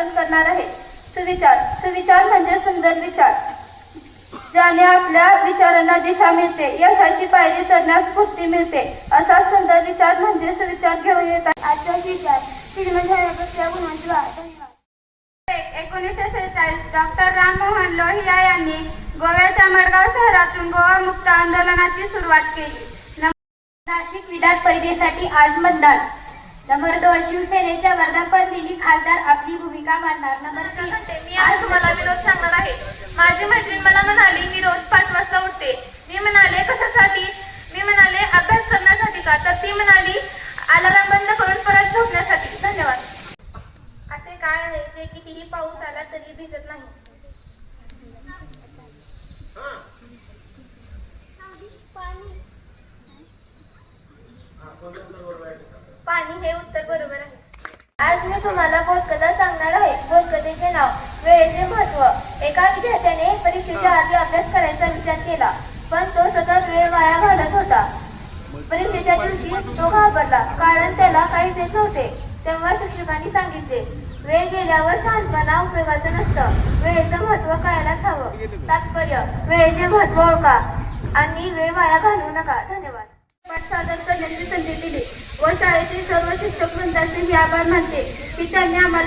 सादर करणार आहे. सुविचार. सुविचार म्हणजे सुंदर विचार, ज्याने आपल्या विचारांना दिशा मिळते, यशाची पायरी चढण्यास स्फूर्ती मिळते. असा सुंदर विचार म्हणजे सुविचार घेऊन येतात. आजचा विचार श्रीमंत झाल्यापेक्षा गुणांची वाढ. धन्यवाद. 1946 डॉक्टर राममोहन लोहिया यांनी गोव्याच्या मडगाव शहरातून गोवा मुक्त आंदोलनाची सुरुवात केली. नाशिक विधान परिषदेसाठी आज मतदान. नंबर 2 शिवसेनेच्या वर्धापन दिनी खासदार आपली भूमिका मांडणार. नंबर 3 मी आज तुम्हाला विनोद सांगणार आहे. माझी मैत्रीण मला म्हणाली मी रोज 5 वाजता उठते. मी म्हणाले कशासाठी? मी म्हणाले अभ्यास करण्यासाठी का? तर ती म्हणाली अलार्म बंद करून परत झोपण्यासाठी. धन्यवाद. असे काय आहे जे कितीही पाऊस आला तरी भिजत नाही? पाणी हे उत्तर बरोबर आहे. आज मी तुम्हाला बोधकथा सांगणार आहे. बोधकथेचे नाव वेळेचे महत्त्व. एका विद्यार्थ्याने परीक्षेच्या आधी अभ्यास करायचा विचार केला, पण तो सतत वेळ वाया घालत होता. परीक्षेच्या दिवशी तो घाबरला, कारण त्याला काहीच येत नव्हते. तेव्हा शिक्षकांनी सांगितले, वेळ गेल्यावर शांतपणा उपयोगाचं नसतं, वेळेचं महत्त्व कळायलाच हवं. तात्पर्य: वेळेचे महत्त्व ओळखा आणि वेळ वाया घालवू नका. धन्यवाद. पाठ सादर करण्याची संधी दिली व शाळेतील सर्व शिक्षक वृंदाचे मी आभार मानते की त्यांनी आम्हाला